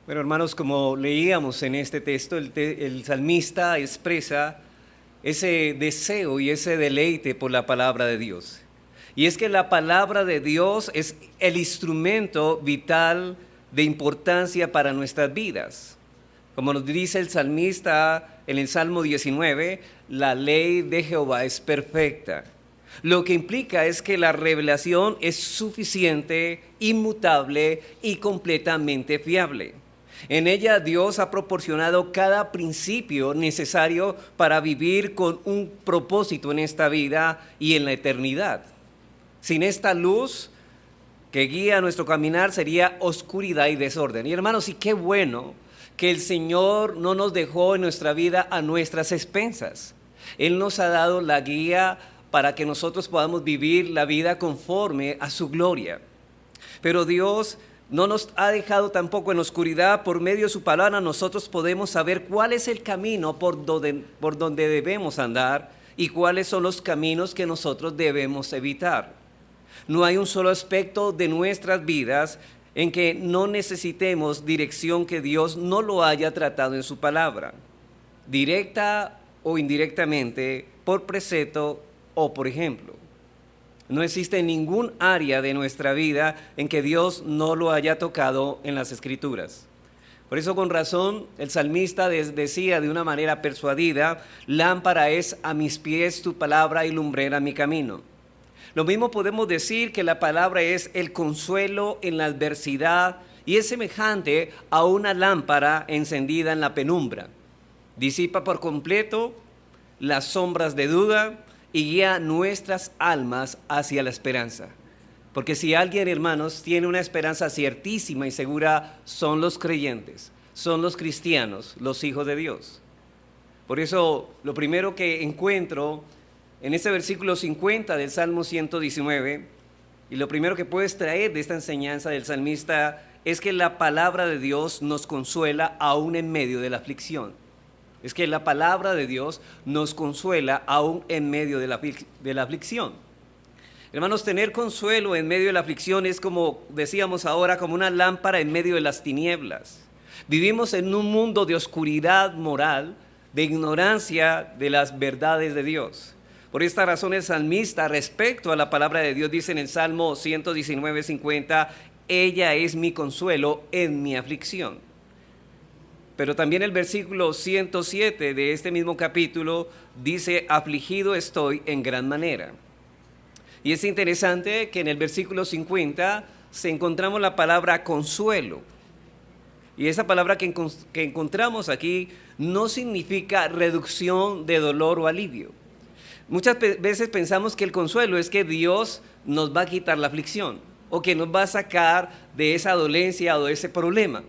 Bueno, hermanos, como leíamos en este texto, el salmista expresa ese deseo y ese deleite por la palabra de Dios. Y es que la palabra de Dios es el instrumento vital de importancia para nuestras vidas. Como nos dice el salmista en el Salmo 19, la ley de Jehová es perfecta. Lo que implica es que la revelación es suficiente, inmutable y completamente fiable. En ella Dios ha proporcionado cada principio necesario para vivir con un propósito en esta vida y en la eternidad. Sin esta luz que guía nuestro caminar sería oscuridad y desorden. Y hermanos, y qué bueno que el Señor no nos dejó en nuestra vida a nuestras expensas. Él nos ha dado la guía para que nosotros podamos vivir la vida conforme a su gloria. Pero Dios no nos ha dejado tampoco en oscuridad. Por medio de su palabra nosotros podemos saber cuál es el camino por donde debemos andar y cuáles son los caminos que nosotros debemos evitar. No hay un solo aspecto de nuestras vidas en que no necesitemos dirección que Dios no lo haya tratado en su palabra, directa o indirectamente, por precepto o por ejemplo. No existe ningún área de nuestra vida en que Dios no lo haya tocado en las Escrituras. Por eso, con razón, el salmista decía de una manera persuadida: lámpara es a mis pies tu palabra y lumbrera mi camino. Lo mismo podemos decir que la palabra es el consuelo en la adversidad y es semejante a una lámpara encendida en la penumbra. Disipa por completo las sombras de duda y guía nuestras almas hacia la esperanza. Porque si alguien, hermanos, tiene una esperanza ciertísima y segura, son los creyentes, son los cristianos, los hijos de Dios. Por eso, lo primero que encuentro en este versículo 50 del Salmo 119, y lo primero que puedes traer de esta enseñanza del salmista, es que la palabra de Dios nos consuela aún en medio de la aflicción. Es que la palabra de Dios nos consuela aún en medio de la aflicción. Hermanos, tener consuelo en medio de la aflicción es, como decíamos ahora, como una lámpara en medio de las tinieblas. Vivimos en un mundo de oscuridad moral, de ignorancia de las verdades de Dios. Por esta razón el salmista, respecto a la palabra de Dios, dice en el Salmo 119:50, ella es mi consuelo en mi aflicción. Pero también el versículo 107 de este mismo capítulo dice: afligido estoy en gran manera. Y es interesante que en el versículo 50 se encontramos la palabra consuelo. Y esa palabra que encontramos aquí no significa reducción de dolor o alivio. Muchas veces pensamos que el consuelo es que Dios nos va a quitar la aflicción o que nos va a sacar de esa dolencia o de ese problema.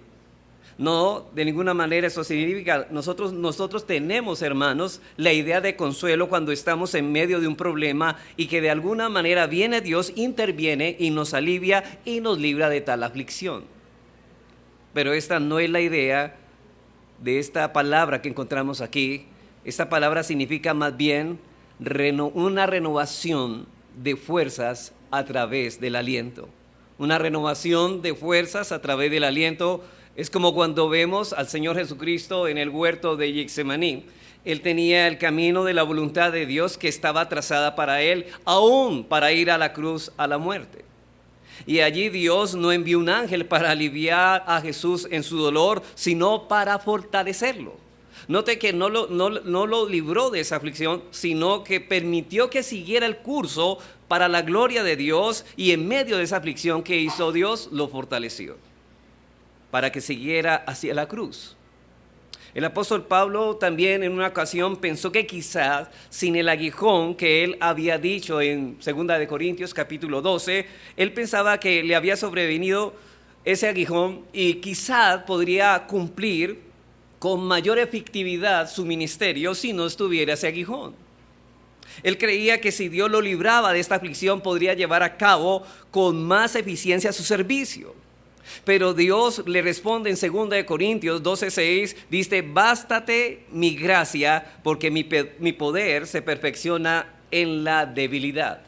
No, de ninguna manera eso significa. Nosotros tenemos, hermanos, la idea de consuelo cuando estamos en medio de un problema y que de alguna manera viene Dios, interviene y nos alivia y nos libra de tal aflicción. Pero esta no es la idea de esta palabra que encontramos aquí. Esta palabra significa más bien una renovación de fuerzas a través del aliento. Una renovación de fuerzas a través del aliento. Es como cuando vemos al Señor Jesucristo en el huerto de Getsemaní. Él tenía el camino de la voluntad de Dios que estaba trazada para él, aún para ir a la cruz, a la muerte. Y allí Dios no envió un ángel para aliviar a Jesús en su dolor, sino para fortalecerlo. Note que no lo libró de esa aflicción, sino que permitió que siguiera el curso para la gloria de Dios, y en medio de esa aflicción que hizo Dios, lo fortaleció para que siguiera hacia la cruz. El apóstol Pablo también en una ocasión pensó que quizás sin el aguijón que él había dicho en 2 Corintios capítulo 12, él pensaba que le había sobrevenido ese aguijón y quizás podría cumplir con mayor efectividad su ministerio si no estuviera ese aguijón. Él creía que si Dios lo libraba de esta aflicción podría llevar a cabo con más eficiencia su servicio. Pero Dios le responde en 2 Corintios 12:6, dice: bástate mi gracia, porque mi poder se perfecciona en la debilidad.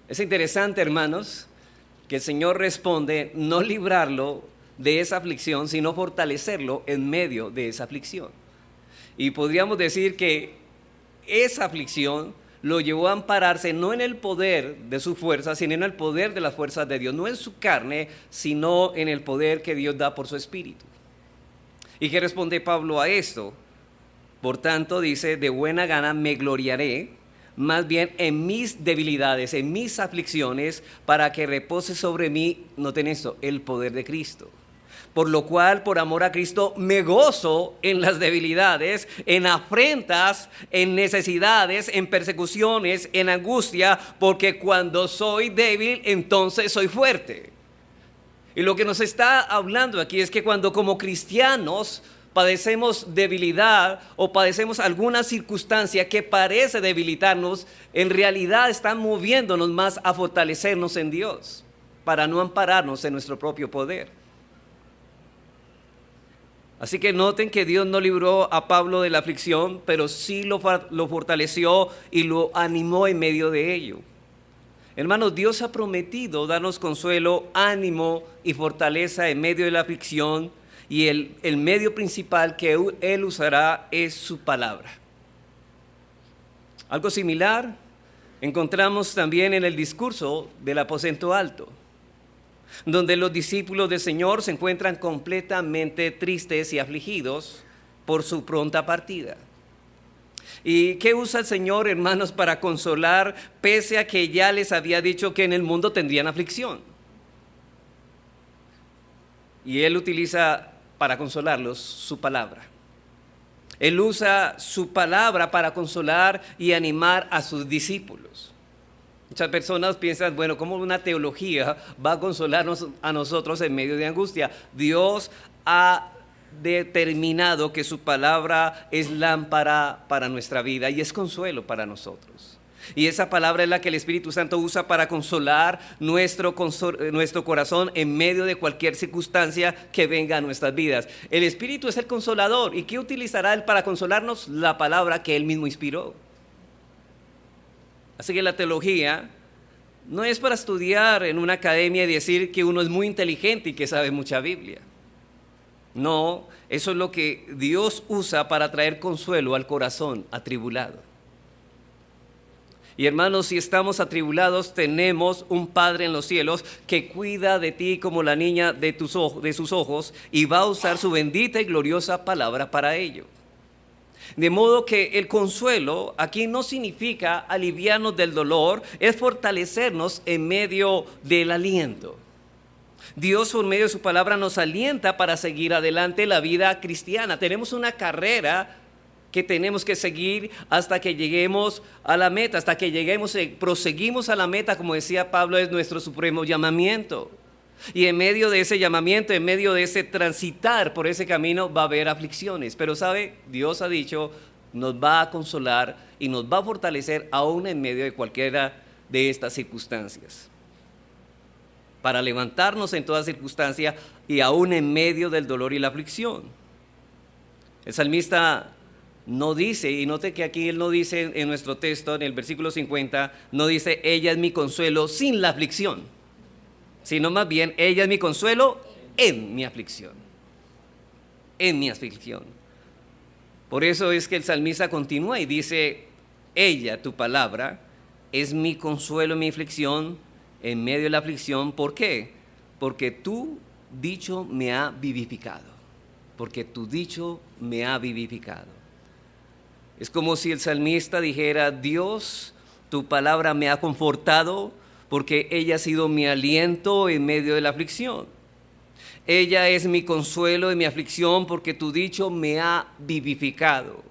Es interesante, hermanos, que el Señor responde no librarlo de esa aflicción, sino fortalecerlo en medio de esa aflicción. Y podríamos decir que esa aflicción lo llevó a ampararse no en el poder de su fuerza, sino en el poder de las fuerzas de Dios, no en su carne, sino en el poder que Dios da por su Espíritu. ¿Y qué responde Pablo a esto? Por tanto, dice, de buena gana me gloriaré, más bien en mis debilidades, en mis aflicciones, para que repose sobre mí, noten esto, el poder de Cristo. Por lo cual, por amor a Cristo, me gozo en las debilidades, en afrentas, en necesidades, en persecuciones, en angustia, porque cuando soy débil, entonces soy fuerte. Y lo que nos está hablando aquí es que cuando como cristianos padecemos debilidad o padecemos alguna circunstancia que parece debilitarnos, en realidad están moviéndonos más a fortalecernos en Dios, para no ampararnos en nuestro propio poder. Así que noten que Dios no libró a Pablo de la aflicción, pero sí lo fortaleció y lo animó en medio de ello. Hermanos, Dios ha prometido darnos consuelo, ánimo y fortaleza en medio de la aflicción, y el medio principal que Él usará es su palabra. Algo similar encontramos también en el discurso del aposento alto, donde los discípulos del Señor se encuentran completamente tristes y afligidos por su pronta partida. ¿Y qué usa el Señor, hermanos, para consolar, pese a que ya les había dicho que en el mundo tendrían aflicción? Y Él utiliza para consolarlos su palabra. Él usa su palabra para consolar y animar a sus discípulos. Muchas personas piensan, bueno, ¿cómo una teología va a consolarnos a nosotros en medio de angustia? Dios ha determinado que su palabra es lámpara para nuestra vida y es consuelo para nosotros. Y esa palabra es la que el Espíritu Santo usa para consolar nuestro corazón en medio de cualquier circunstancia que venga a nuestras vidas. El Espíritu es el consolador. ¿Y qué utilizará Él para consolarnos? La palabra que Él mismo inspiró. Así que la teología no es para estudiar en una academia y decir que uno es muy inteligente y que sabe mucha Biblia. No, eso es lo que Dios usa para traer consuelo al corazón atribulado. Y hermanos, si estamos atribulados, tenemos un Padre en los cielos que cuida de ti como la niña de sus ojos, y va a usar su bendita y gloriosa palabra para ello. De modo que el consuelo aquí no significa aliviarnos del dolor, es fortalecernos en medio del aliento. Dios, por medio de su palabra, nos alienta para seguir adelante la vida cristiana. Tenemos una carrera que tenemos que seguir hasta que lleguemos a la meta, hasta que lleguemos, proseguimos a la meta, como decía Pablo, es nuestro supremo llamamiento. Y en medio de ese llamamiento, en medio de ese transitar por ese camino, va a haber aflicciones. Pero sabe, Dios ha dicho, nos va a consolar y nos va a fortalecer aún en medio de cualquiera de estas circunstancias, para levantarnos en toda circunstancia y aún en medio del dolor y la aflicción. El salmista no dice, y note que aquí él no dice en nuestro texto, en el versículo 50, no dice, ella es mi consuelo sin la aflicción, sino más bien, ella es mi consuelo en mi aflicción. En mi aflicción. Por eso es que el salmista continúa y dice, ella, tu palabra, es mi consuelo en mi aflicción, en medio de la aflicción. ¿Por qué? Porque tu dicho me ha vivificado. Porque tu dicho me ha vivificado. Es como si el salmista dijera, Dios, tu palabra me ha confortado, porque ella ha sido mi aliento en medio de la aflicción. Ella es mi consuelo en mi aflicción, porque tu dicho me ha vivificado.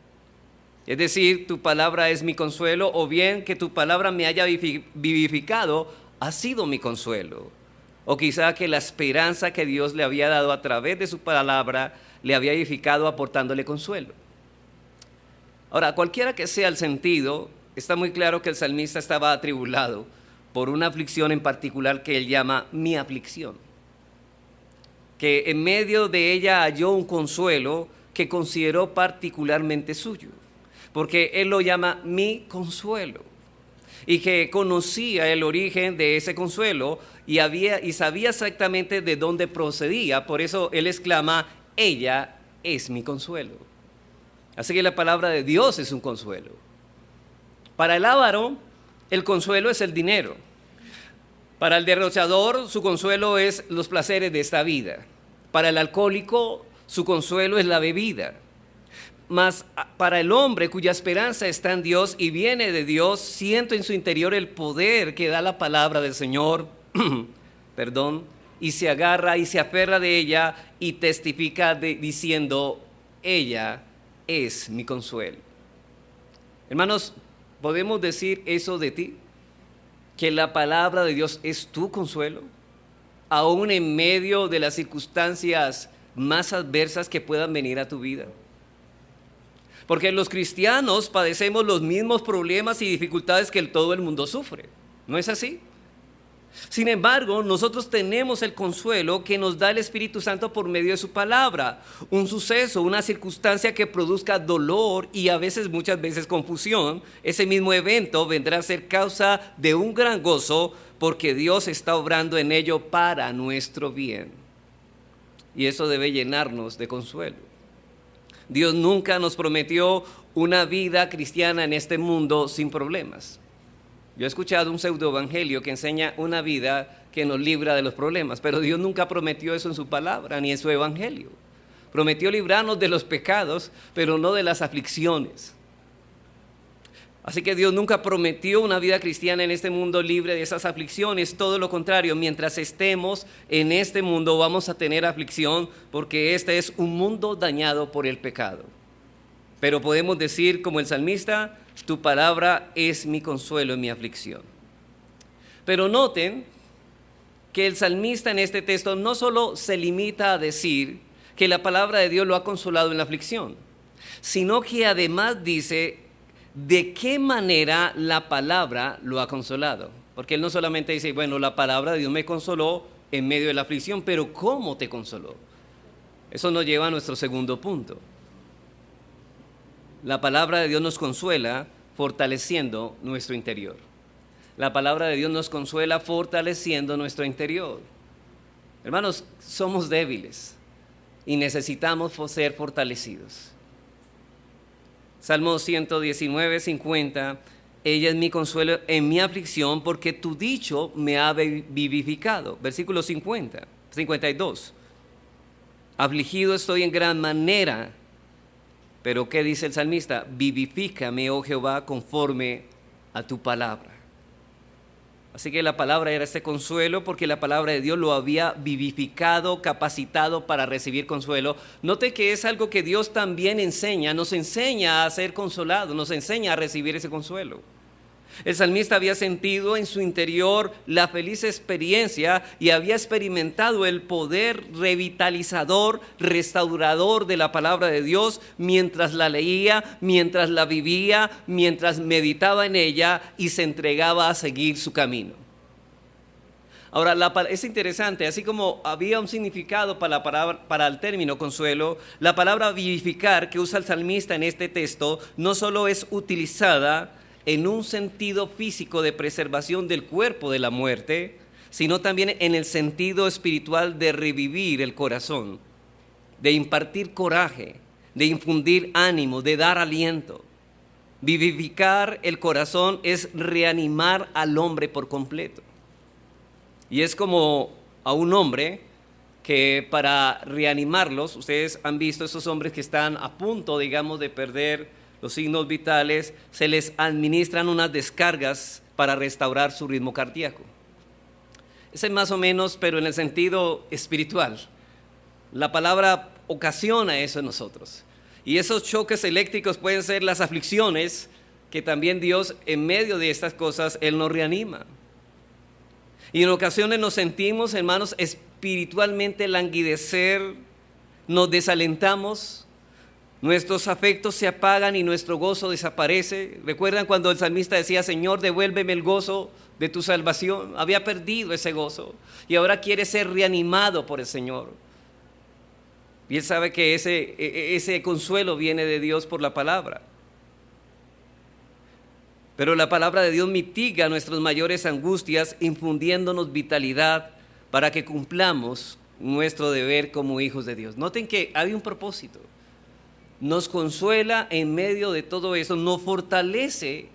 Es decir, tu palabra es mi consuelo, o bien que tu palabra me haya vivificado ha sido mi consuelo. O quizá que la esperanza que Dios le había dado a través de su palabra le había vivificado aportándole consuelo. Ahora, cualquiera que sea el sentido, está muy claro que el salmista estaba atribulado por una aflicción en particular que él llama mi aflicción. Que en medio de ella halló un consuelo que consideró particularmente suyo, porque él lo llama mi consuelo. y que conocía el origen de ese consuelo y sabía exactamente de dónde procedía. Por eso él exclama, ella es mi consuelo. Así que la palabra de Dios es un consuelo. Para el avaro, el consuelo es el dinero. Para el derrochador, su consuelo es los placeres de esta vida. Para el alcohólico, su consuelo es la bebida. Mas para el hombre cuya esperanza está en Dios y viene de Dios, siente en su interior el poder que da la palabra del Señor, y se agarra y se aferra de ella y testifica diciendo, ella es mi consuelo. Hermanos, ¿podemos decir eso de ti? ¿Que la palabra de Dios es tu consuelo? Aún en medio de las circunstancias más adversas que puedan venir a tu vida. Porque los cristianos padecemos los mismos problemas y dificultades que todo el mundo sufre. ¿No es así? Sin embargo, nosotros tenemos el consuelo que nos da el Espíritu Santo por medio de su palabra. Un suceso, una circunstancia que produzca dolor y muchas veces confusión. Ese mismo evento vendrá a ser causa de un gran gozo porque Dios está obrando en ello para nuestro bien. Y eso debe llenarnos de consuelo. Dios nunca nos prometió una vida cristiana en este mundo sin problemas. Yo he escuchado un pseudoevangelio que enseña una vida que nos libra de los problemas, pero Dios nunca prometió eso en su palabra ni en su evangelio. Prometió librarnos de los pecados, pero no de las aflicciones. Así que Dios nunca prometió una vida cristiana en este mundo libre de esas aflicciones. Todo lo contrario, mientras estemos en este mundo vamos a tener aflicción porque este es un mundo dañado por el pecado. Pero podemos decir como el salmista, tu palabra es mi consuelo en mi aflicción. Pero noten que el salmista en este texto no solo se limita a decir que la palabra de Dios lo ha consolado en la aflicción, sino que además dice de qué manera la palabra lo ha consolado. Porque él no solamente dice, bueno, la palabra de Dios me consoló en medio de la aflicción, pero ¿cómo te consoló? Eso nos lleva a nuestro segundo punto. La palabra de Dios nos consuela fortaleciendo nuestro interior. La palabra de Dios nos consuela fortaleciendo nuestro interior. Hermanos, somos débiles y necesitamos ser fortalecidos. Salmo 119, 50, ella es mi consuelo en mi aflicción porque tu dicho me ha vivificado. Versículo 52. Afligido estoy en gran manera, pero ¿qué dice el salmista? Vivifícame, oh Jehová, conforme a tu palabra. Así que la palabra era este consuelo porque la palabra de Dios lo había vivificado, capacitado para recibir consuelo. Note que es algo que Dios también enseña, nos enseña a ser consolados, nos enseña a recibir ese consuelo. El salmista había sentido en su interior la feliz experiencia y había experimentado el poder revitalizador, restaurador de la palabra de Dios mientras la leía, mientras la vivía, mientras meditaba en ella y se entregaba a seguir su camino. Ahora, es interesante, así como había un significado para el término consuelo, la palabra vivificar que usa el salmista en este texto no solo es utilizada en un sentido físico de preservación del cuerpo de la muerte, sino también en el sentido espiritual de revivir el corazón, de impartir coraje, de infundir ánimo, de dar aliento. Vivificar el corazón es reanimar al hombre por completo. Y es como a un hombre que para reanimarlos, ustedes han visto esos hombres que están a punto, digamos, de perder los signos vitales, se les administran unas descargas para restaurar su ritmo cardíaco. Ese es más o menos, pero en el sentido espiritual. La palabra ocasiona eso en nosotros. Y esos choques eléctricos pueden ser las aflicciones que también Dios, en medio de estas cosas, Él nos reanima. Y en ocasiones nos sentimos, hermanos, espiritualmente languidecer, nos desalentamos, nuestros afectos se apagan y nuestro gozo desaparece. ¿Recuerdan cuando el salmista decía, Señor, devuélveme el gozo de tu salvación? Había perdido ese gozo y ahora quiere ser reanimado por el Señor. Y él sabe que ese consuelo viene de Dios por la palabra. Pero la palabra de Dios mitiga nuestras mayores angustias, infundiéndonos vitalidad para que cumplamos nuestro deber como hijos de Dios. Noten que hay un propósito. Nos consuela en medio de todo eso, nos fortalece,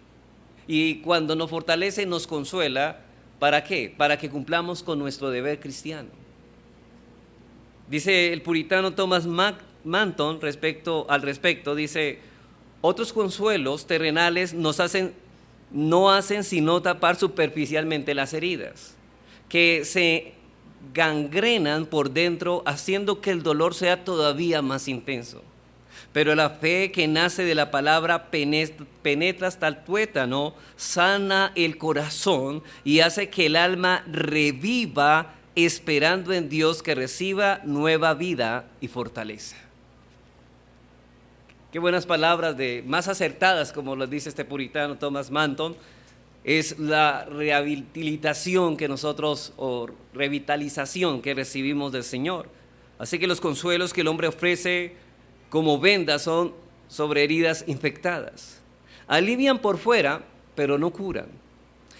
y cuando nos fortalece nos consuela, ¿para qué? Para que cumplamos con nuestro deber cristiano. Dice el puritano Thomas Manton al respecto, dice: otros consuelos terrenales no hacen sino tapar superficialmente las heridas, que se gangrenan por dentro, haciendo que el dolor sea todavía más intenso. Pero la fe que nace de la palabra penetra hasta el tuétano, sana el corazón y hace que el alma reviva, esperando en Dios que reciba nueva vida y fortaleza. Qué buenas palabras, más acertadas, como las dice este puritano Thomas Manton. Es la rehabilitación o revitalización que recibimos del Señor. Así que los consuelos que el hombre ofrece como vendas son sobre heridas infectadas. Alivian por fuera, pero no curan.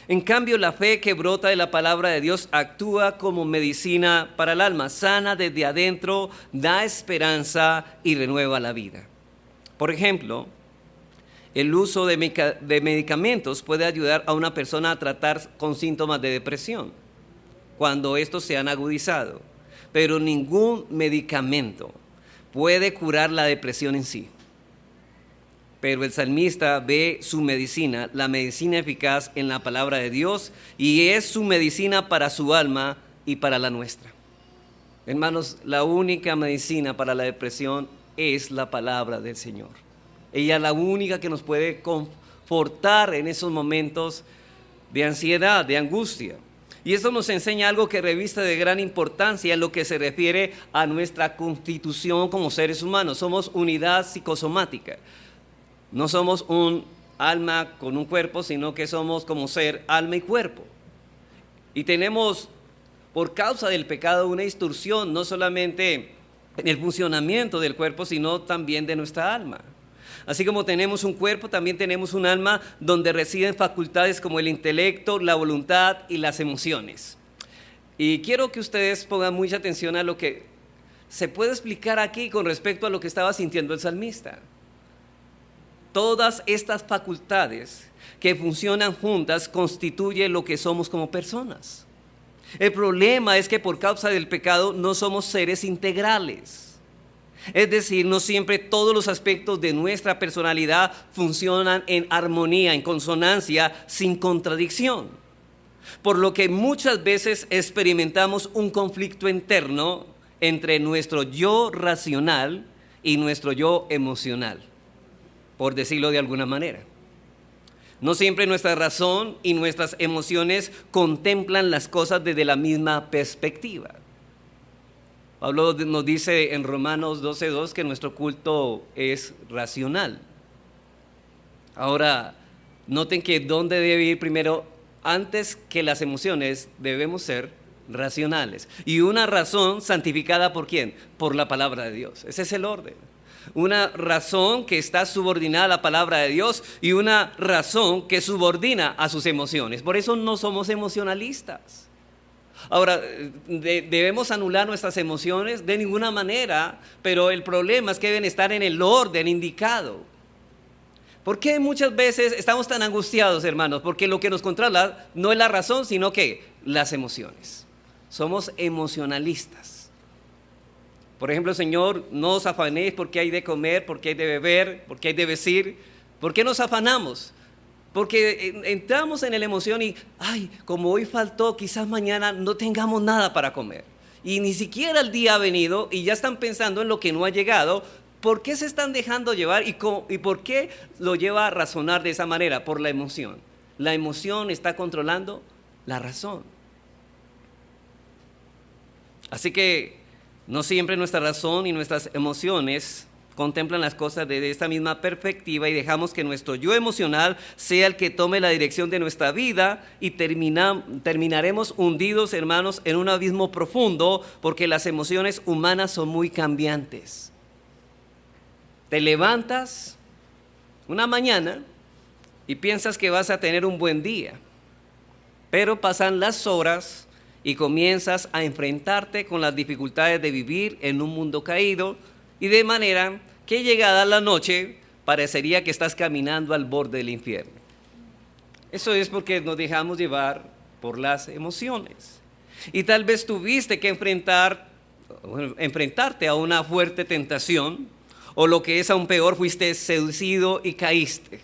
En cambio, la fe que brota de la palabra de Dios actúa como medicina para el alma, sana desde adentro, da esperanza y renueva la vida. Por ejemplo, el uso de medicamentos puede ayudar a una persona a tratar con síntomas de depresión cuando estos se han agudizado, pero ningún medicamento puede curar la depresión en sí. Pero el salmista ve su medicina, la medicina eficaz en la palabra de Dios, y es su medicina para su alma y para la nuestra. Hermanos, la única medicina para la depresión es la palabra del Señor. Ella es la única que nos puede confortar en esos momentos de ansiedad, de angustia. Y esto nos enseña algo que reviste de gran importancia en lo que se refiere a nuestra constitución como seres humanos. Somos unidad psicosomática. No somos un alma con un cuerpo, sino que somos como ser, alma y cuerpo. Y tenemos, por causa del pecado, una distorsión, no solamente en el funcionamiento del cuerpo, sino también de nuestra alma. Así como tenemos un cuerpo, también tenemos un alma donde residen facultades como el intelecto, la voluntad y las emociones. Y quiero que ustedes pongan mucha atención a lo que se puede explicar aquí con respecto a lo que estaba sintiendo el salmista. Todas estas facultades que funcionan juntas constituyen lo que somos como personas. El problema es que por causa del pecado no somos seres integrales. Es decir, no siempre todos los aspectos de nuestra personalidad funcionan en armonía, en consonancia, sin contradicción. Por lo que muchas veces experimentamos un conflicto interno entre nuestro yo racional y nuestro yo emocional, por decirlo de alguna manera. No siempre nuestra razón y nuestras emociones contemplan las cosas desde la misma perspectiva. Pablo nos dice en Romanos 12:2 que nuestro culto es racional. Ahora, noten que dónde debe ir primero, antes que las emociones, debemos ser racionales. Y una razón santificada ¿por quién? Por la palabra de Dios. Ese es el orden. Una razón que está subordinada a la palabra de Dios y una razón que subordina a sus emociones. Por eso no somos emocionalistas. Ahora, ¿debemos anular nuestras emociones? De ninguna manera, pero el problema es que deben estar en el orden indicado. ¿Por qué muchas veces estamos tan angustiados, hermanos? Porque lo que nos controla no es la razón, sino que las emociones. Somos emocionalistas. Por ejemplo, Señor, no os afanéis porque hay de comer, porque hay de beber, porque hay de vestir. ¿Por qué nos afanamos? Porque entramos en la emoción y, como hoy faltó, quizás mañana no tengamos nada para comer. Y ni siquiera el día ha venido y ya están pensando en lo que no ha llegado. ¿Por qué se están dejando llevar y por qué lo lleva a razonar de esa manera? Por la emoción. La emoción está controlando la razón. Así que no siempre nuestra razón y nuestras emociones contemplan las cosas desde esta misma perspectiva y dejamos que nuestro yo emocional sea el que tome la dirección de nuestra vida y terminaremos hundidos, hermanos, en un abismo profundo porque las emociones humanas son muy cambiantes. Te levantas una mañana y piensas que vas a tener un buen día, pero pasan las horas y comienzas a enfrentarte con las dificultades de vivir en un mundo caído, y de manera que llegada la noche parecería que estás caminando al borde del infierno. Eso es porque nos dejamos llevar por las emociones. Y tal vez tuviste que enfrentarte a una fuerte tentación, o lo que es aún peor, fuiste seducido y caíste.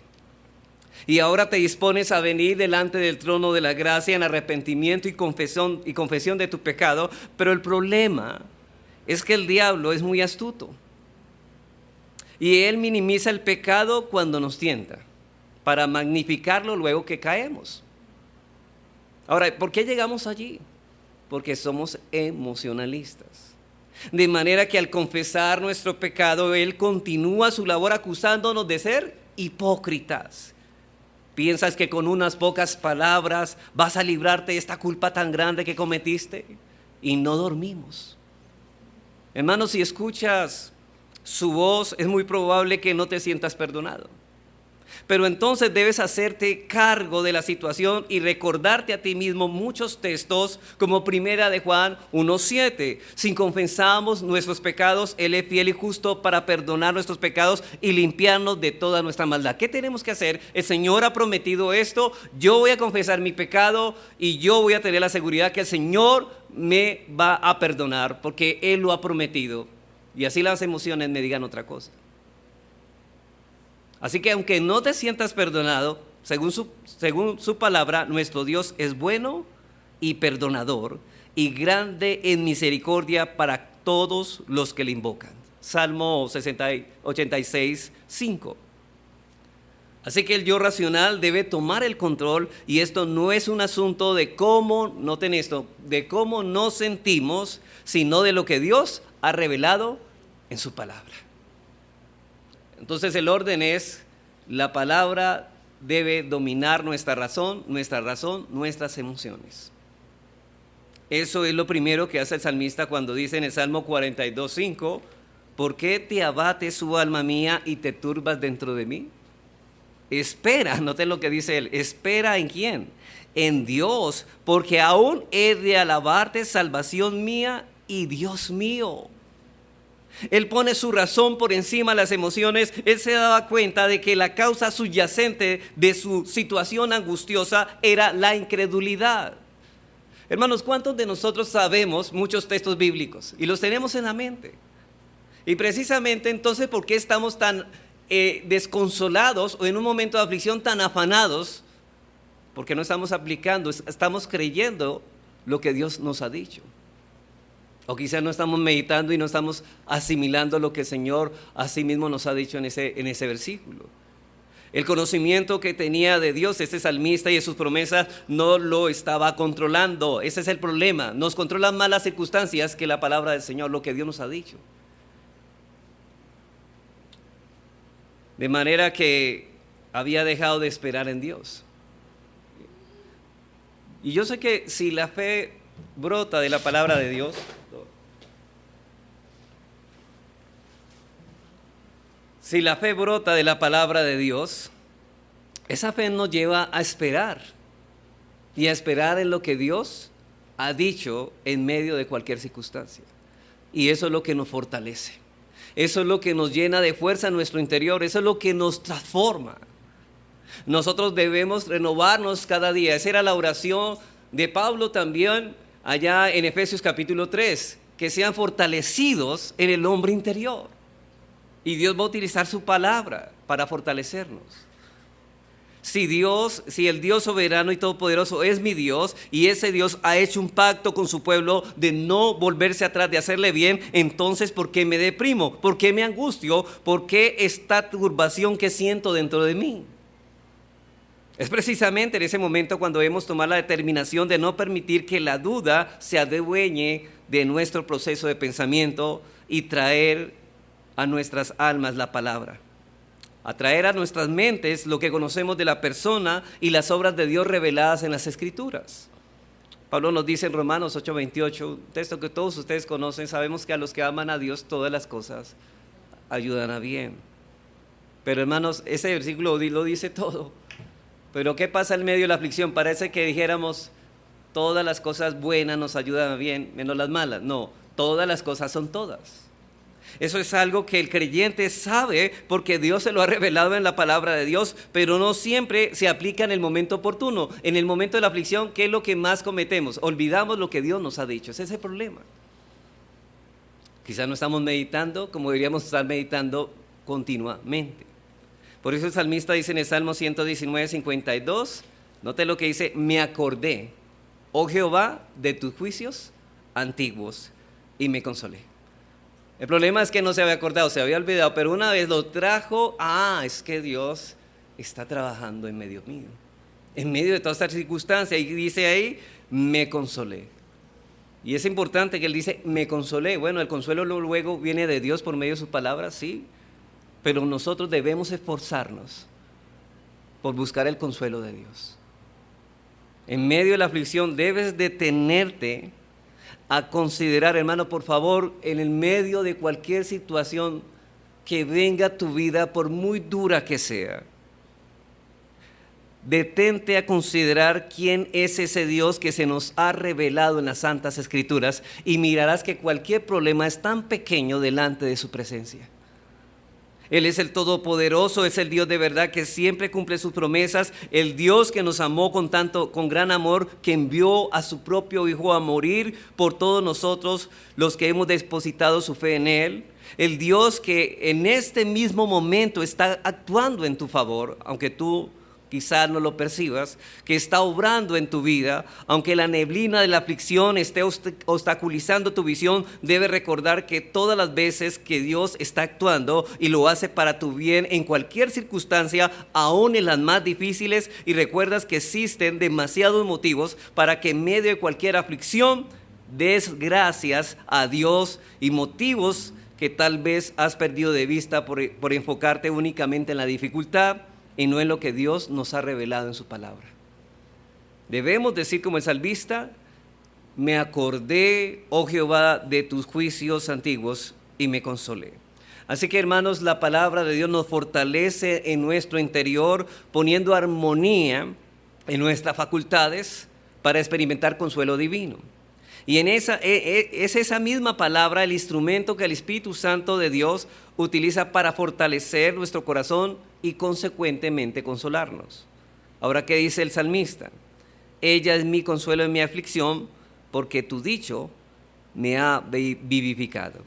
Y ahora te dispones a venir delante del trono de la gracia en arrepentimiento y confesión de tu pecado, pero el problema es que el diablo es muy astuto. Y él minimiza el pecado cuando nos tienta, para magnificarlo luego que caemos. Ahora, ¿por qué llegamos allí? Porque somos emocionalistas. De manera que al confesar nuestro pecado, él continúa su labor acusándonos de ser hipócritas. ¿Piensas que con unas pocas palabras vas a librarte de esta culpa tan grande que cometiste? Y no dormimos. Hermanos, si escuchas su voz, es muy probable que no te sientas perdonado. Pero entonces debes hacerte cargo de la situación y recordarte a ti mismo muchos textos, como Primera de Juan 1:7. Si confesamos nuestros pecados, Él es fiel y justo para perdonar nuestros pecados y limpiarnos de toda nuestra maldad. ¿Qué tenemos que hacer? El Señor ha prometido esto. Yo voy a confesar mi pecado y yo voy a tener la seguridad que el Señor me va a perdonar, porque Él lo ha prometido. Y así las emociones me digan otra cosa. Así que aunque no te sientas perdonado, según su palabra, nuestro Dios es bueno y perdonador y grande en misericordia para todos los que le invocan. Salmo 86:5. Así que el yo racional debe tomar el control, y esto no es un asunto de cómo, noten esto, de cómo nos sentimos, sino de lo que Dios ha revelado en su palabra. Entonces el orden es: la palabra debe dominar nuestra razón, nuestras emociones. Eso es lo primero que hace el salmista cuando dice en el Salmo 42:5: ¿por qué te abates, su alma mía, y te turbas dentro de mí? Espera, noten lo que dice él, espera ¿en quién? En Dios, porque aún he de alabarte, salvación mía y Dios mío. Él pone su razón por encima de las emociones. Él se daba cuenta de que la causa subyacente de su situación angustiosa era la incredulidad. Hermanos, ¿cuántos de nosotros sabemos muchos textos bíblicos y los tenemos en la mente? Y precisamente entonces, ¿por qué estamos tan desconsolados o en un momento de aflicción tan afanados? Porque no estamos aplicando, estamos creyendo lo que Dios nos ha dicho. O quizás no estamos meditando y no estamos asimilando lo que el Señor a sí mismo nos ha dicho en ese versículo. El conocimiento que tenía de Dios este salmista y de sus promesas no lo estaba controlando. Ese es el problema. Nos controlan más las circunstancias que la palabra del Señor, lo que Dios nos ha dicho. De manera que había dejado de esperar en Dios. Y yo sé que si la fe brota de la palabra de Dios, si la fe brota de la palabra de Dios, esa fe nos lleva a esperar, y a esperar en lo que Dios ha dicho en medio de cualquier circunstancia. Y eso es lo que nos fortalece, eso es lo que nos llena de fuerza en nuestro interior, eso es lo que nos transforma. Nosotros debemos renovarnos cada día. Esa era la oración de Pablo también allá en Efesios capítulo 3, que sean fortalecidos en el hombre interior. Y Dios va a utilizar su palabra para fortalecernos. Si el Dios soberano y todopoderoso es mi Dios, y ese Dios ha hecho un pacto con su pueblo de no volverse atrás, de hacerle bien, entonces ¿por qué me deprimo? ¿Por qué me angustio? ¿Por qué esta turbación que siento dentro de mí? Es precisamente en ese momento cuando debemos tomar la determinación de no permitir que la duda se adueñe de nuestro proceso de pensamiento y traer a nuestras almas la palabra. Atraer a nuestras mentes lo que conocemos de la persona y las obras de Dios reveladas en las Escrituras. Pablo nos dice en Romanos 8:28, un texto que todos ustedes conocen: sabemos que a los que aman a Dios todas las cosas ayudan a bien. Pero hermanos, ese versículo lo dice todo. Pero ¿qué pasa en medio de la aflicción? Parece que dijéramos, todas las cosas buenas nos ayudan bien, menos las malas. No, todas las cosas son todas. Eso es algo que el creyente sabe porque Dios se lo ha revelado en la palabra de Dios, pero no siempre se aplica en el momento oportuno. En el momento de la aflicción, ¿qué es lo que más cometemos? Olvidamos lo que Dios nos ha dicho. Ese es el problema. Quizás no estamos meditando como deberíamos estar meditando continuamente. Por eso el salmista dice en el Salmo 119, 52, note lo que dice: me acordé, oh Jehová, de tus juicios antiguos y me consolé. El problema es que no se había acordado, se había olvidado, pero una vez lo trajo, es que Dios está trabajando en medio mío, en medio de todas estas circunstancias, y dice ahí, me consolé. Y es importante que él dice, me consolé. Bueno, el consuelo luego viene de Dios por medio de sus palabras, sí, pero nosotros debemos esforzarnos por buscar el consuelo de Dios. En medio de la aflicción debes detenerte a considerar, hermano, por favor, en el medio de cualquier situación que venga a tu vida, por muy dura que sea, detente a considerar quién es ese Dios que se nos ha revelado en las Santas Escrituras y mirarás que cualquier problema es tan pequeño delante de su presencia. Él es el Todopoderoso, es el Dios de verdad que siempre cumple sus promesas, el Dios que nos amó con gran amor, que envió a su propio Hijo a morir por todos nosotros, los que hemos depositado su fe en Él. El Dios que en este mismo momento está actuando en tu favor, aunque tú quizás no lo percibas, que está obrando en tu vida, aunque la neblina de la aflicción esté obstaculizando tu visión. Debes recordar que todas las veces que Dios está actuando y lo hace para tu bien en cualquier circunstancia, aún en las más difíciles, y recuerdas que existen demasiados motivos para que en medio de cualquier aflicción des gracias a Dios, y motivos que tal vez has perdido de vista por enfocarte únicamente en la dificultad y no en lo que Dios nos ha revelado en su palabra. Debemos decir como el salmista, me acordé, oh Jehová, de tus juicios antiguos y me consolé. Así que, hermanos, la palabra de Dios nos fortalece en nuestro interior, poniendo armonía en nuestras facultades para experimentar consuelo divino. Y es esa misma palabra el instrumento que el Espíritu Santo de Dios utiliza para fortalecer nuestro corazón y consecuentemente consolarnos. Ahora, ¿qué dice el salmista? Ella es mi consuelo en mi aflicción, porque tu dicho me ha vivificado.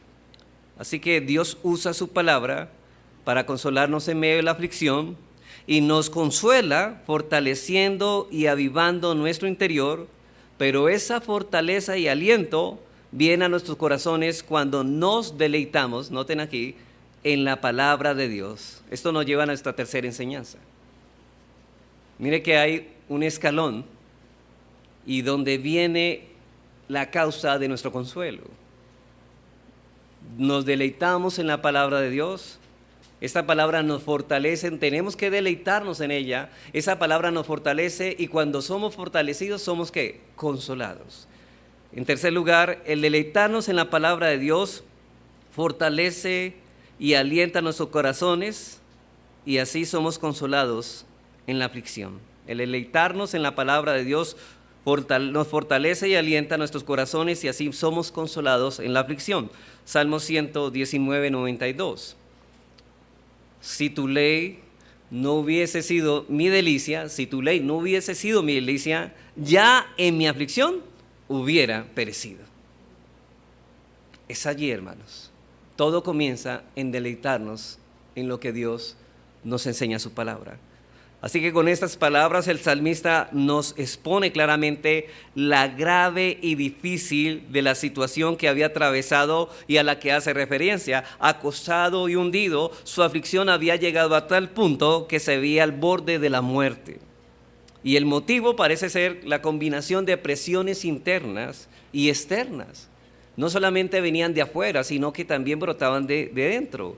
Así que Dios usa su palabra para consolarnos en medio de la aflicción y nos consuela fortaleciendo y avivando nuestro interior. Pero esa fortaleza y aliento viene a nuestros corazones cuando nos deleitamos, noten aquí, en la palabra de Dios. Esto nos lleva a nuestra tercera enseñanza. Mire que hay un escalón y donde viene la causa de nuestro consuelo. Nos deleitamos en la palabra de Dios. Esta palabra nos fortalece, tenemos que deleitarnos en ella. Esa palabra nos fortalece y cuando somos fortalecidos somos ¿qué? Consolados. En tercer lugar, el deleitarnos en la palabra de Dios fortalece y alienta nuestros corazones y así somos consolados en la aflicción. El deleitarnos en la palabra de Dios nos fortalece y alienta nuestros corazones y así somos consolados en la aflicción. Salmo 119, 92. Si tu ley no hubiese sido mi delicia, ya en mi aflicción hubiera perecido. Es allí, hermanos. Todo comienza en deleitarnos en lo que Dios nos enseña su palabra. Así que con estas palabras el salmista nos expone claramente la grave y difícil de la situación que había atravesado y a la que hace referencia. Acosado y hundido, su aflicción había llegado a tal punto que se veía al borde de la muerte. Y el motivo parece ser la combinación de presiones internas y externas. No solamente venían de afuera, sino que también brotaban de dentro.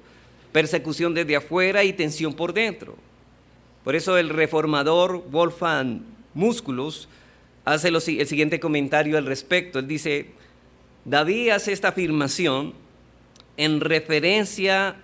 Persecución desde afuera y tensión por dentro. Por eso el reformador Wolfgang Musculus hace el siguiente comentario al respecto. Él dice, David hace esta afirmación en referencia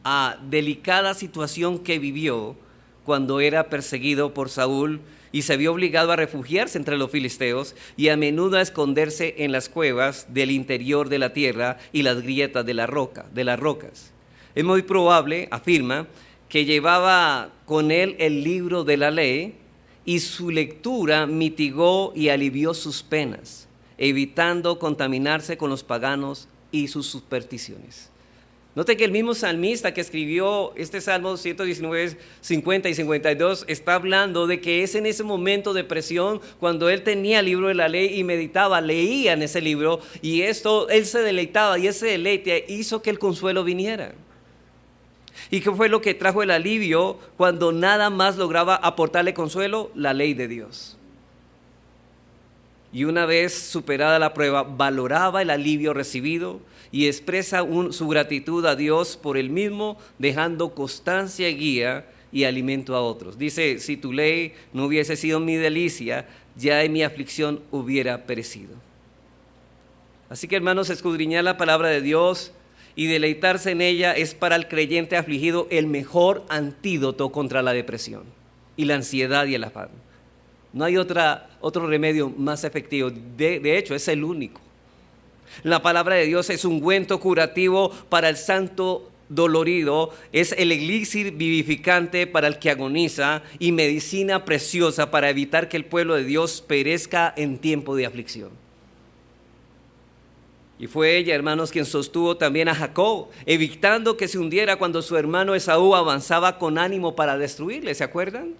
a delicada situación que vivió cuando era perseguido por Saúl y se vio obligado a refugiarse entre los filisteos y a menudo a esconderse en las cuevas del interior de la tierra y las grietas de las rocas. Es muy probable, afirma, que llevaba con él el libro de la ley y su lectura mitigó y alivió sus penas, evitando contaminarse con los paganos y sus supersticiones. Note que el mismo salmista que escribió este Salmo 119, 50 y 52 está hablando de que es en ese momento de presión cuando él tenía el libro de la ley y meditaba, leía en ese libro y esto, él se deleitaba y ese deleite hizo que el consuelo viniera. ¿Y qué fue lo que trajo el alivio cuando nada más lograba aportarle consuelo? La ley de Dios. Y una vez superada la prueba, valoraba el alivio recibido y expresa su gratitud a Dios por el mismo, dejando constancia, guía y alimento a otros. Dice, si tu ley no hubiese sido mi delicia, ya en mi aflicción hubiera perecido. Así que, hermanos, escudriñar la palabra de Dios y deleitarse en ella es para el creyente afligido el mejor antídoto contra la depresión y la ansiedad y el afán. No hay otro remedio más efectivo. De hecho, es el único. La palabra de Dios es ungüento curativo para el santo dolorido, es el elixir vivificante para el que agoniza y medicina preciosa para evitar que el pueblo de Dios perezca en tiempo de aflicción. Y fue ella, hermanos, quien sostuvo también a Jacob, evitando que se hundiera cuando su hermano Esaú avanzaba con ánimo para destruirle. ¿Se acuerdan?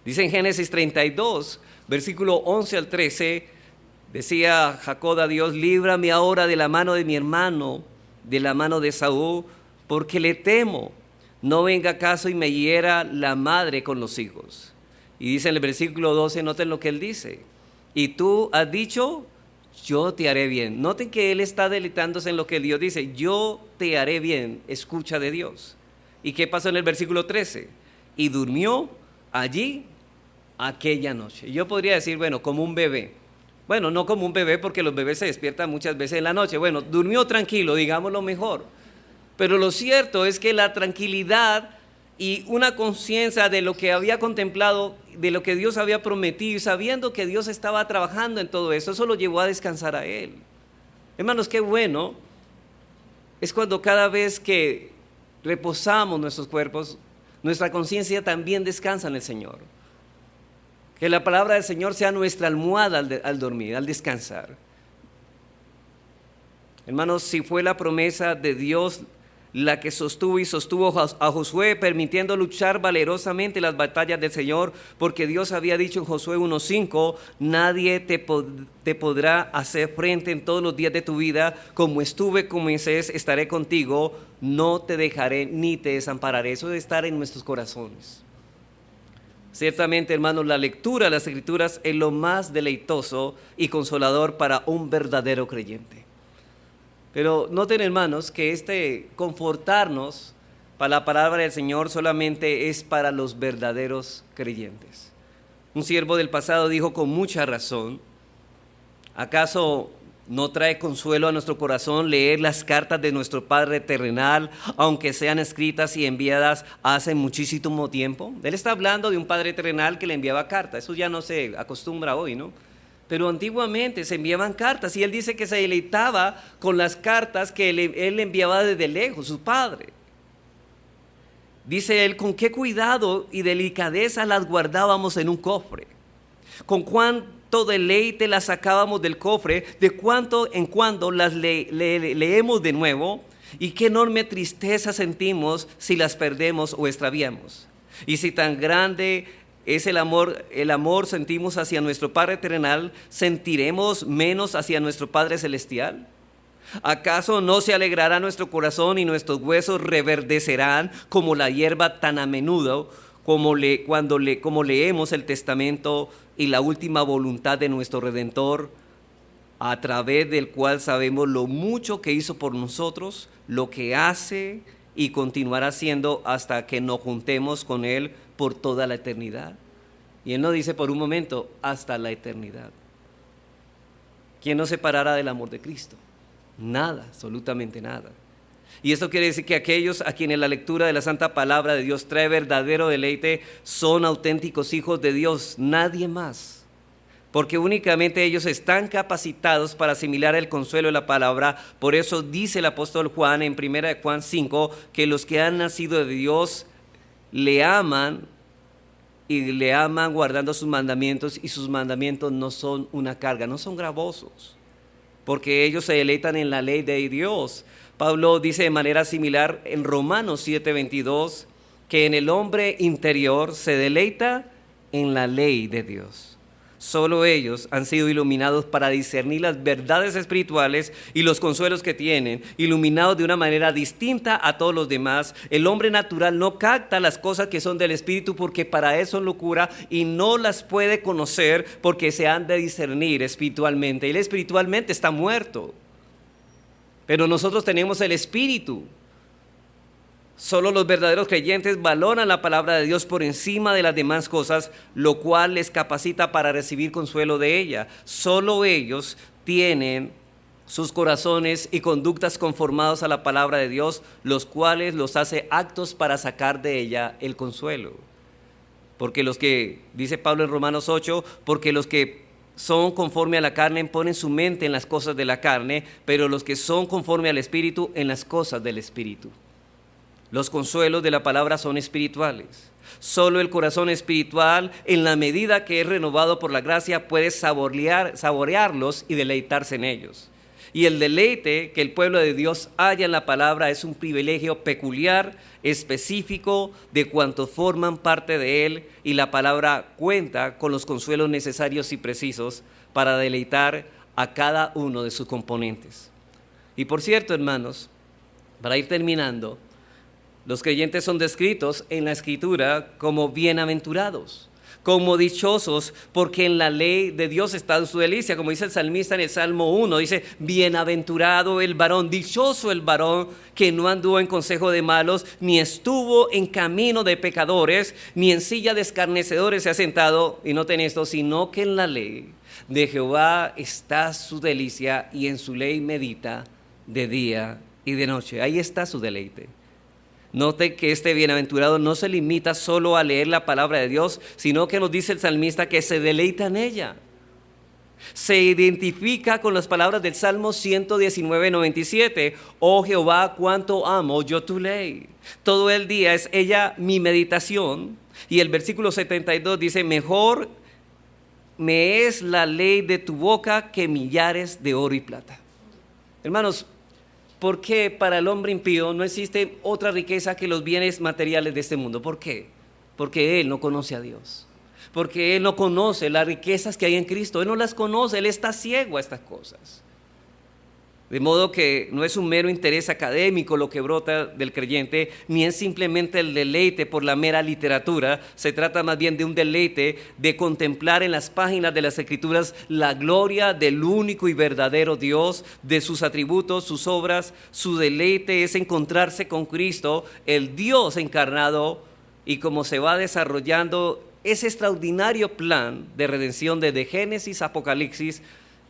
Dice en Génesis 32, versículo 11 al 13, decía Jacob a Dios, líbrame ahora de la mano de mi hermano, de la mano de Esaú, porque le temo, no venga acaso y me hiera la madre con los hijos. Y dice en el versículo 12, noten lo que él dice, y tú has dicho, yo te haré bien. Noten que él está deleitándose en lo que Dios dice, yo te haré bien, escucha de Dios. ¿Y qué pasó en el versículo 13? Y durmió allí aquella noche. Y yo podría decir, bueno, como un bebé. Bueno, no como un bebé porque los bebés se despiertan muchas veces en la noche. Bueno, durmió tranquilo, digámoslo mejor. Pero lo cierto es que la tranquilidad y una conciencia de lo que había contemplado, de lo que Dios había prometido, y sabiendo que Dios estaba trabajando en todo eso lo llevó a descansar a él. Hermanos, qué bueno es cuando cada vez que reposamos nuestros cuerpos, nuestra conciencia también descansa en el Señor. Que la palabra del Señor sea nuestra almohada al dormir, al descansar. Hermanos, si fue la promesa de Dios la que sostuvo a Josué, permitiendo luchar valerosamente las batallas del Señor, porque Dios había dicho en Josué 1:5, nadie te podrá hacer frente en todos los días de tu vida, como estuve con Moisés, estaré contigo, no te dejaré ni te desampararé. Eso debe estar en nuestros corazones. Ciertamente, hermanos, la lectura de las Escrituras es lo más deleitoso y consolador para un verdadero creyente. Pero noten, hermanos, que confortarnos para la palabra del Señor solamente es para los verdaderos creyentes. Un siervo del pasado dijo con mucha razón, ¿acaso no trae consuelo a nuestro corazón leer las cartas de nuestro Padre terrenal, aunque sean escritas y enviadas hace muchísimo tiempo? Él está hablando de un Padre terrenal que le enviaba cartas, eso ya no se acostumbra hoy, ¿no? Pero antiguamente se enviaban cartas y él dice que se deleitaba con las cartas que él le enviaba desde lejos, su padre. Dice él, con qué cuidado y delicadeza las guardábamos en un cofre, con cuánto deleite las sacábamos del cofre, de cuando en cuando las leemos de nuevo, y qué enorme tristeza sentimos si las perdemos o extraviamos. Y si tan grande es el amor sentimos hacia nuestro Padre terrenal, ¿sentiremos menos hacia nuestro Padre celestial? ¿Acaso no se alegrará nuestro corazón y nuestros huesos reverdecerán como la hierba tan a menudo como leemos el testamento y la última voluntad de nuestro Redentor, a través del cual sabemos lo mucho que hizo por nosotros, lo que hace y continuará haciendo hasta que nos juntemos con Él por toda la eternidad? Y Él no dice por un momento, hasta la eternidad. ¿Quién nos separará del amor de Cristo? Nada, absolutamente nada. Y esto quiere decir que aquellos a quienes la lectura de la santa palabra de Dios trae verdadero deleite son auténticos hijos de Dios, nadie más. Porque únicamente ellos están capacitados para asimilar el consuelo de la palabra. Por eso dice el apóstol Juan en 1 Juan 5 que los que han nacido de Dios le aman y le aman guardando sus mandamientos, y sus mandamientos no son una carga, no son gravosos, porque ellos se deleitan en la ley de Dios. Pablo dice de manera similar en Romanos 7:22 que en el hombre interior se deleita en la ley de Dios. Solo ellos han sido iluminados para discernir las verdades espirituales y los consuelos que tienen, iluminados de una manera distinta a todos los demás. El hombre natural no capta las cosas que son del Espíritu porque para eso es locura, y no las puede conocer porque se han de discernir espiritualmente. Él espiritualmente está muerto, pero nosotros tenemos el Espíritu. Solo los verdaderos creyentes valoran la palabra de Dios por encima de las demás cosas, lo cual les capacita para recibir consuelo de ella. Solo ellos tienen sus corazones y conductas conformados a la palabra de Dios, los cuales los hace aptos para sacar de ella el consuelo. Porque los que, dice Pablo en Romanos 8, porque los que son conforme a la carne ponen su mente en las cosas de la carne, pero los que son conforme al Espíritu en las cosas del Espíritu. Los consuelos de la palabra son espirituales. Solo el corazón espiritual, en la medida que es renovado por la gracia, puede saborearlos y deleitarse en ellos. Y el deleite que el pueblo de Dios halla en la palabra es un privilegio peculiar, específico, de cuantos forman parte de él, y la palabra cuenta con los consuelos necesarios y precisos para deleitar a cada uno de sus componentes. Y por cierto, hermanos, para ir terminando, los creyentes son descritos en la Escritura como bienaventurados, como dichosos, porque en la ley de Dios está su delicia. Como dice el salmista en el Salmo 1, dice: bienaventurado el varón, dichoso el varón que no anduvo en consejo de malos, ni estuvo en camino de pecadores, ni en silla de escarnecedores se ha sentado, y noten esto, sino que en la ley de Jehová está su delicia, y en su ley medita de día y de noche. Ahí está su deleite. Note que este bienaventurado no se limita solo a leer la palabra de Dios, sino que nos dice el salmista que se deleita en ella. Se identifica con las palabras del Salmo 119:97. Oh Jehová, cuánto amo yo tu ley. Todo el día es ella mi meditación. Y el versículo 72 dice: mejor me es la ley de tu boca que millares de oro y plata. Hermanos, ¿por qué para el hombre impío no existe otra riqueza que los bienes materiales de este mundo? ¿Por qué? Porque él no conoce a Dios. Porque él no conoce las riquezas que hay en Cristo. Él no las conoce, él está ciego a estas cosas. De modo que no es un mero interés académico lo que brota del creyente, ni es simplemente el deleite por la mera literatura. Se trata más bien de un deleite de contemplar en las páginas de las Escrituras la gloria del único y verdadero Dios, de sus atributos, sus obras. Su deleite es encontrarse con Cristo, el Dios encarnado, y cómo se va desarrollando ese extraordinario plan de redención desde Génesis a Apocalipsis,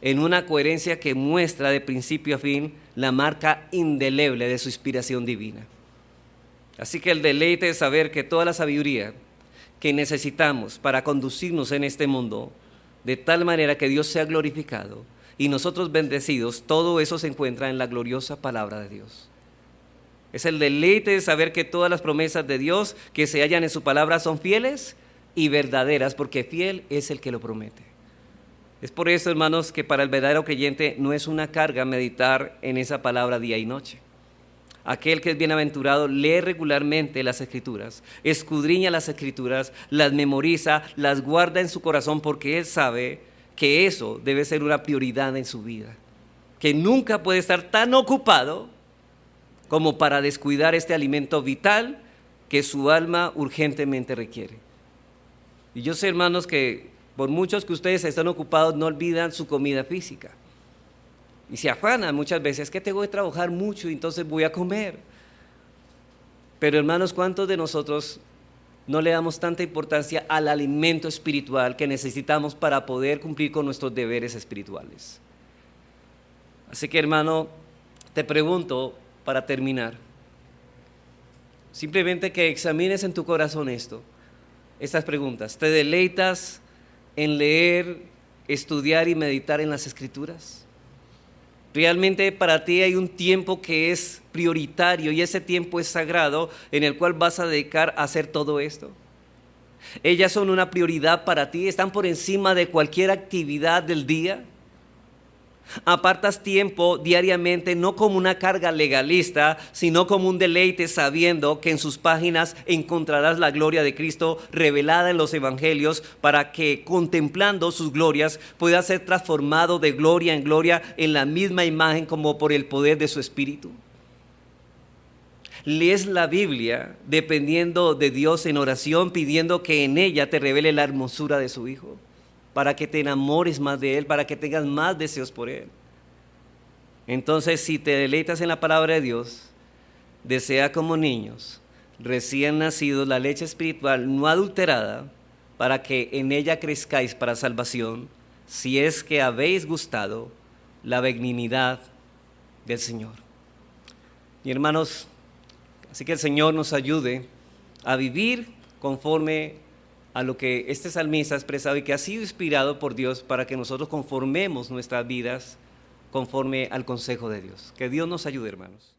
en una coherencia que muestra de principio a fin la marca indeleble de su inspiración divina. Así que el deleite es saber que toda la sabiduría que necesitamos para conducirnos en este mundo, de tal manera que Dios sea glorificado y nosotros bendecidos, todo eso se encuentra en la gloriosa palabra de Dios. Es el deleite de saber que todas las promesas de Dios que se hallan en su palabra son fieles y verdaderas, porque fiel es el que lo promete. Es por eso, hermanos, que para el verdadero creyente no es una carga meditar en esa palabra día y noche. Aquel que es bienaventurado lee regularmente las Escrituras, escudriña las Escrituras, las memoriza, las guarda en su corazón, porque él sabe que eso debe ser una prioridad en su vida, que nunca puede estar tan ocupado como para descuidar este alimento vital que su alma urgentemente requiere. Y yo sé, hermanos, que por muchos que ustedes están ocupados no olvidan su comida física. Y se afanan muchas veces, que tengo que trabajar mucho y entonces voy a comer. Pero hermanos, ¿cuántos de nosotros no le damos tanta importancia al alimento espiritual que necesitamos para poder cumplir con nuestros deberes espirituales? Así que, hermano, te pregunto, para terminar. Simplemente que examines en tu corazón estas preguntas. ¿Te deleitas en leer, estudiar y meditar en las Escrituras? Realmente para ti hay un tiempo que es prioritario y ese tiempo es sagrado en el cual vas a dedicar a hacer todo esto. Ellas son una prioridad para ti, están por encima de cualquier actividad del día. Apartas tiempo diariamente no como una carga legalista, sino como un deleite sabiendo que en sus páginas encontrarás la gloria de Cristo revelada en los evangelios para que contemplando sus glorias puedas ser transformado de gloria en gloria en la misma imagen como por el poder de su Espíritu. Lees la Biblia dependiendo de Dios en oración, pidiendo que en ella te revele la hermosura de su Hijo, para que te enamores más de Él, para que tengas más deseos por Él. Entonces, si te deleitas en la palabra de Dios, desea como niños, recién nacidos, la leche espiritual no adulterada, para que en ella crezcáis para salvación, si es que habéis gustado la benignidad del Señor. Y hermanos, así que el Señor nos ayude a vivir conforme a lo que este salmista ha expresado y que ha sido inspirado por Dios para que nosotros conformemos nuestras vidas conforme al consejo de Dios. Que Dios nos ayude, hermanos.